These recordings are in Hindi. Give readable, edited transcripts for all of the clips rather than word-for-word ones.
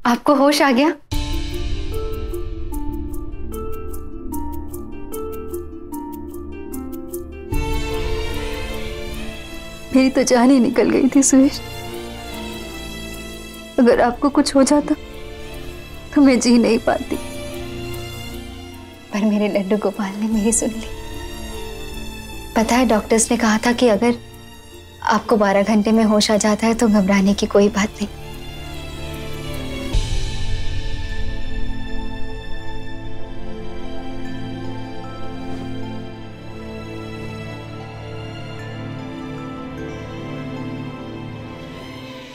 आपको होश आ गया? मेरी तो जान ही निकल गई थी सुरेश। अगर आपको कुछ हो जाता तो मैं जी नहीं पाती। पर मेरे लड्डू गोपाल ने मेरी सुन ली। पता है, डॉक्टर्स ने कहा था कि अगर आपको 12 घंटे में होश आ जाता है तो घबराने की कोई बात नहीं।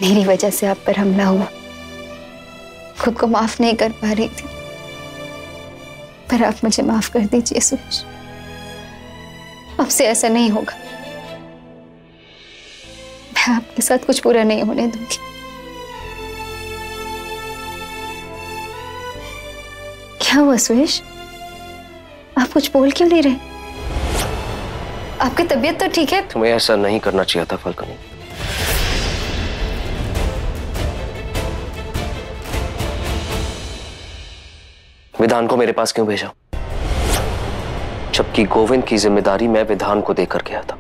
मेरी वजह से आप पर हमला हुआ। खुद को माफ नहीं कर पा रही थी, पर आप मुझे माफ कर दीजिए सुरेश। अब से ऐसा नहीं होगा। मैं आपके साथ कुछ बुरा नहीं होने दूंगी। क्या हुआ सुरेश? आप कुछ बोल क्यों नहीं रहे? आपकी तबीयत तो ठीक है? तुम्हें ऐसा नहीं करना चाहिए था फाल्गुनी। विधान को मेरे पास क्यों भेजा, जबकि गोविंद की जिम्मेदारी मैं विधान को देकर गया था?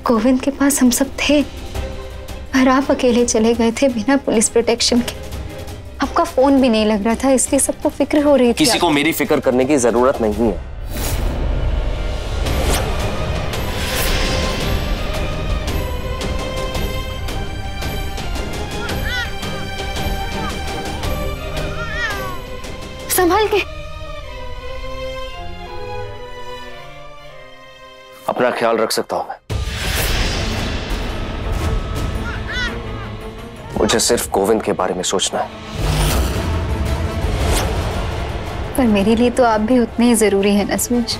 गोविंद के पास हम सब थे, पर आप अकेले चले गए थे बिना पुलिस प्रोटेक्शन के। आपका फोन भी नहीं लग रहा था, इसलिए सबको फिक्र हो रही थी। किसी को मेरी फिक्र करने की जरूरत नहीं है। संभाल के। अपना ख्याल रख सकता हूं मैं। मुझे सिर्फ गोविंद के बारे में सोचना है। पर मेरे लिए तो आप भी उतने ही जरूरी है ना सुरेश।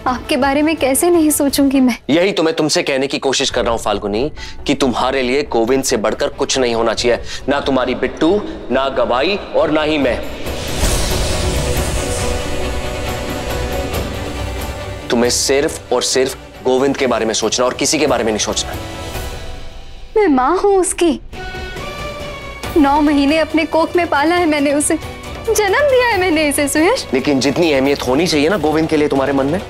आपके बारे में कैसे नहीं सोचूंगी मैं? यही तो मैं तुमसे कहने की कोशिश कर रहा हूं फाल्गुनी, कि तुम्हारे लिए गोविंद से बढ़कर कुछ नहीं होना चाहिए। ना तुम्हारी बिट्टू, ना गवाई, और ना ही मैं। तुम्हें सिर्फ और सिर्फ गोविंद के बारे में सोचना और किसी के बारे में नहीं सोचना। मैं माँ हूं उसकी। 9 महीने अपने कोख में पाला है मैंने उसे, जन्म दिया है मैंने इसे सुरेश। लेकिन जितनी अहमियत होनी चाहिए ना गोविंद के लिए तुम्हारे मन में,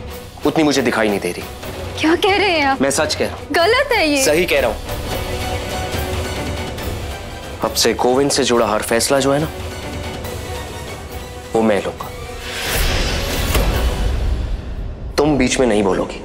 उतनी मुझे दिखाई नहीं दे रही। क्या कह रहे हैं आप? मैं सच कह रहा हूं। गलत है ये। सही कह रहा हूं। अब से गोविंद से जुड़ा हर फैसला जो है ना, वो मैं लूंगा। तुम बीच में नहीं बोलोगी।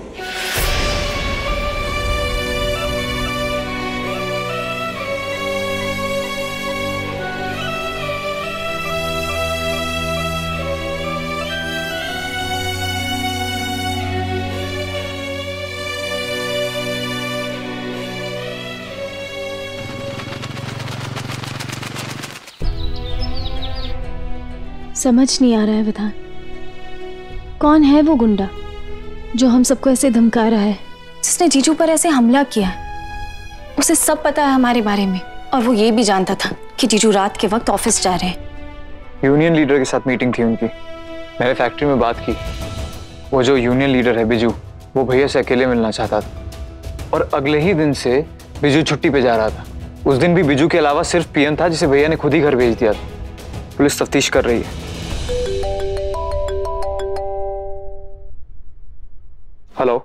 समझ नहीं आ रहा है विधान, कौन है वो गुंडा जो हम सबको ऐसे धमका रहा है, जिसने जीजू पर ऐसे हमला किया? उसे सब पता है हमारे बारे में, और वो ये भी जानता था कि जीजू रात के वक्त ऑफिस जा रहे हैं। यूनियन लीडर के साथ मीटिंग थी उनकी। मैंने फैक्ट्री में बात की। वो जो यूनियन लीडर है बिजू, वो भैया से अकेले मिलना चाहता था, और अगले ही दिन से बिजू छुट्टी पे जा रहा था। उस दिन भी बिजू के अलावा सिर्फ पियन था, जिसे भैया ने खुद ही घर भेज दिया था। पुलिस तफ्तीश कर रही है। हेलो,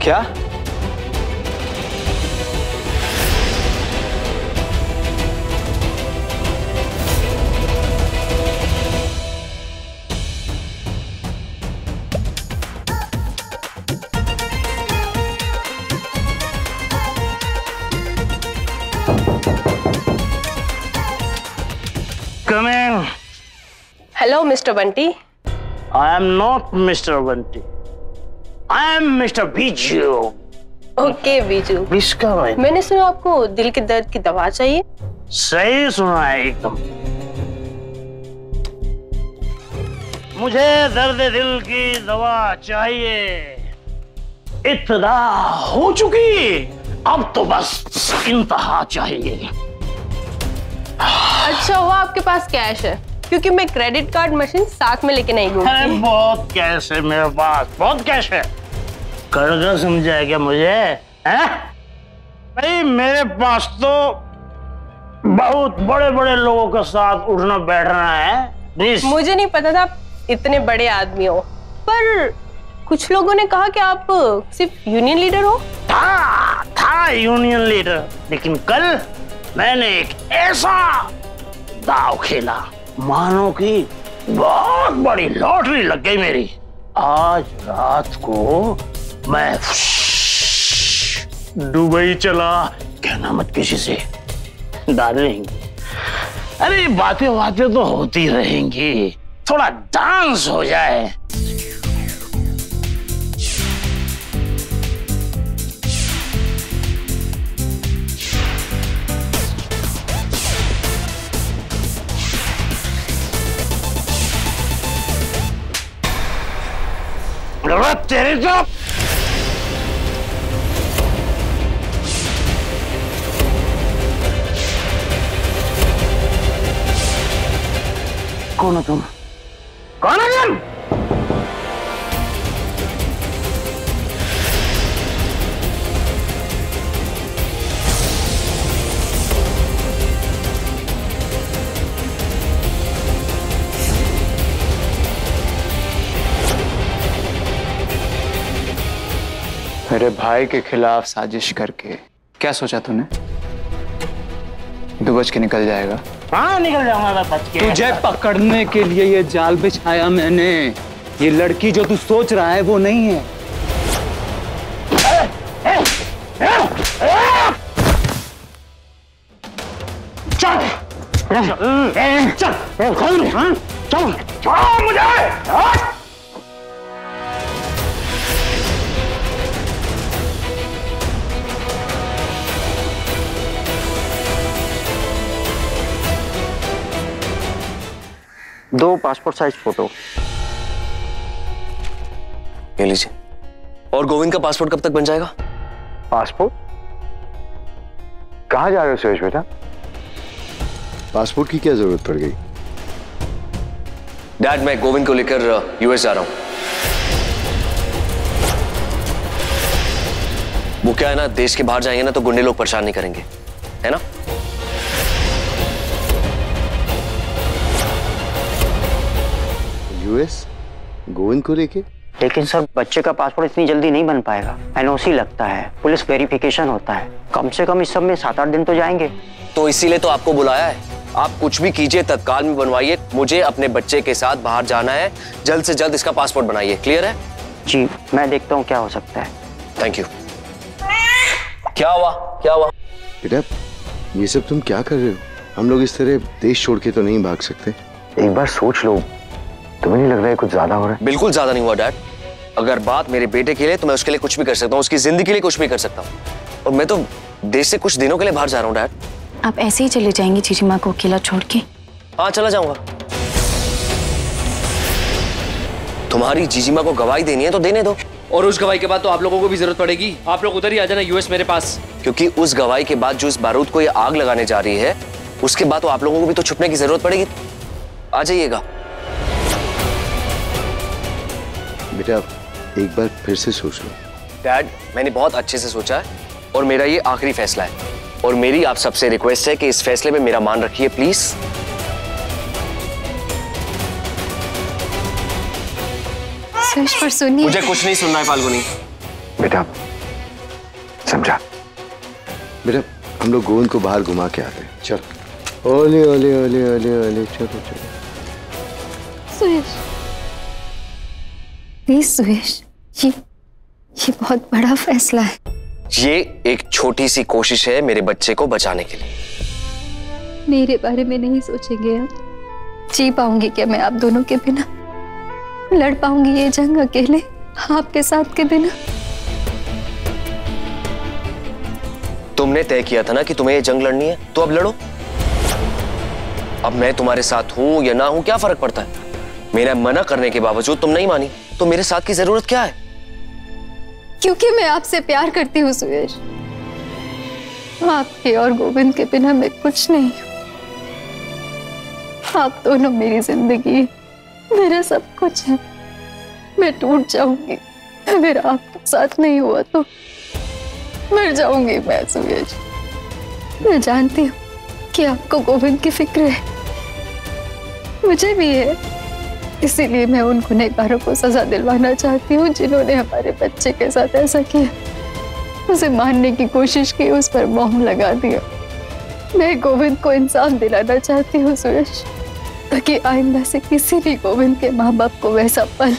क्या? Come in. Hello, Mr. Bunty. I am not Mr. Bunty. I am Mr. Biju. Okay, Biju. Please come in. मैंने सुना आपको दिल के दर्द की दवा चाहिए। सही सुना है एकदम। मुझे दर्द दिल की दवा चाहिए। इब्तिदा हो चुकी, अब तो बस इंतहा चाहिए। अच्छा हुआ आपके पास कैश है, क्योंकि मैं क्रेडिट कार्ड मशीन साथ में लेके नहीं घूमती। बहुत कैश है मेरे पास, बहुत कैश है। कर्जा समझा है क्या मुझे? भाई मेरे पास तो बहुत बड़े बड़े लोगों के साथ उठना बैठना है। मुझे नहीं पता था आप इतने बड़े आदमी हो, पर कुछ लोगों ने कहा कि आप सिर्फ यूनियन लीडर हो। था यूनियन लीडर, लेकिन कल मैंने एक ऐसा दाव खेला मानो कि बहुत बड़ी लॉटरी लग गई मेरी। आज रात को मैं दुबई चला, कहना मत किसी से डार्लिंग। अरे बातें तो होती रहेंगी, थोड़ा डांस हो जाए। तेरे तो कौन हो तुम? कौन हो तुम? मेरे भाई के खिलाफ साजिश करके क्या सोचा तूने? तू बच के निकल जाएगा? हाँ निकल जाऊंगा मैं बच के। तुझे पकड़ने के लिए ये जाल बिछाया मैंने। ये लड़की जो तू सोच रहा है वो नहीं है। चल मुझे। दो पासपोर्ट साइज फोटो। ये लीजिए। और गोविंद का पासपोर्ट कब तक बन जाएगा? पासपोर्ट? कहाँ जा रहे हो सुरेश बेटा? पासपोर्ट की क्या जरूरत पड़ गई? डैड मैं गोविंद को लेकर यूएस जा रहा हूं। वो क्या है ना, देश के बाहर जाएंगे ना तो गुंडे लोग परेशान नहीं करेंगे, है ना? यूएस गोविंद को लेके? लेकिन सर बच्चे का पासपोर्ट इतनी जल्दी नहीं बन पाएगा। एनओसी लगता है, पुलिस वेरिफिकेशन होता है, कम से कम इस सब में 7-8 दिन तो जाएंगे। तो इसीलिए तो आपको बुलाया है। आप कुछ भी कीजिए, तत्काल में बनवाइए। मुझे अपने बच्चे के साथ बाहर जाना है, जल्द से जल्द इसका पासपोर्ट बनाइए। क्लियर है? जी मैं देखता हूँ क्या हो सकता है। Thank you. क्या हुआ? क्या हुआ? बेटा ये सब तुम क्या कर रहे हो? हम लोग इस तरह देश छोड़ के तो नहीं भाग सकते। एक बार सोच लो, तुम्हें नहीं लग रहा है कुछ ज्यादा हो रहा है? बिल्कुल ज्यादा नहीं हुआ डैड। अगर बात मेरे बेटे के लिए तो मैं उसके लिए कुछ भी कर सकता हूँ, उसकी जिंदगी के लिए कुछ भी कर सकता हूँ। और मैं तो देश से कुछ दिनों के लिए बाहर जा रहा हूँ डैड। आप ऐसे ही चले जाएंगे जीजी माँ को अकेला छोड़ के? हाँ चला जाऊंगा। तुम्हारी जीजी माँ को गवाही देनी है तो देने दो। और उस गवाही के बाद तो आप लोगों को भी जरूरत पड़ेगी। आप लोग उधर ही आ जाना यूएस मेरे पास। क्योंकि उस गवाही के बाद जो इस बारूद को ये आग लगाने जा रही है, उसके बाद तो आप लोगों को भी तो छुपने की जरूरत पड़ेगी। आ जाइएगा। बेटा एक बार फिर से सोच लो। डैड मैंने बहुत अच्छे से सोचा है और मेरा ये आखिरी फैसला है। और मेरी आप सबसे रिक्वेस्ट है कि इस फैसले में मेरा मान रखिए प्लीज। सुरेश पर सुनिए। मुझे कुछ नहीं सुनना है फाल्गुनी। बेटा समझा? बेटा हम लोग गोविंद को बाहर घुमा के आते हैं। चलो। ओले ओले ओले ओले ओले चलो चलो। सुरेश प्लीज सुरेश, ये बहुत बड़ा फैसला है। ये एक छोटी सी कोशिश है मेरे बच्चे को बचाने के लिए। मेरे बारे में नहीं सोचेंगे आप? जी पाऊंगी क्या मैं आप दोनों के बिना? लड़ पाऊंगी ये जंग अकेले आपके साथ के बिना? तुमने तय किया था ना कि तुम्हें ये जंग लड़नी है, तो अब लड़ो। अब मैं तुम्हारे साथ हूं या ना हूं क्या फर्क पड़ता है? मेरा मना करने के बावजूद तुम नहीं मानी, तो मेरे साथ की जरूरत क्या है? क्योंकि मैं आपसे प्यार करती हूँ सुरेश। आपके और गोविंद के बिना मैं कुछ नहीं हूँ। आप दोनों मेरी जिंदगी, मेरा सब कुछ है। मैं टूट जाऊंगी अगर आपके साथ नहीं हुआ तो। मर जाऊंगी मैं सुयश। मैं जानती हूँ कि आपको गोविंद की फिक्र है, मुझे भी है। इसीलिए मैं उन गुनहगारों को सजा दिलवाना चाहती हूँ जिन्होंने हमारे बच्चे के साथ ऐसा किया, उसे मारने की कोशिश की, उस पर मोह लगा दिया। मैं गोविंद को इंसाफ दिलाना चाहती हूँ सुयश, ताकि आइंदा से किसी भी गोविंद के माँ बाप को वैसा पल,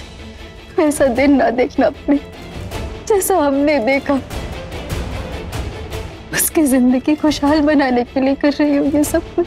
वैसा दिन ना देखना पड़े जैसा हमने देखा। उसकी जिंदगी खुशहाल बनाने के लिए कर रही हूँ ये सब कुछ।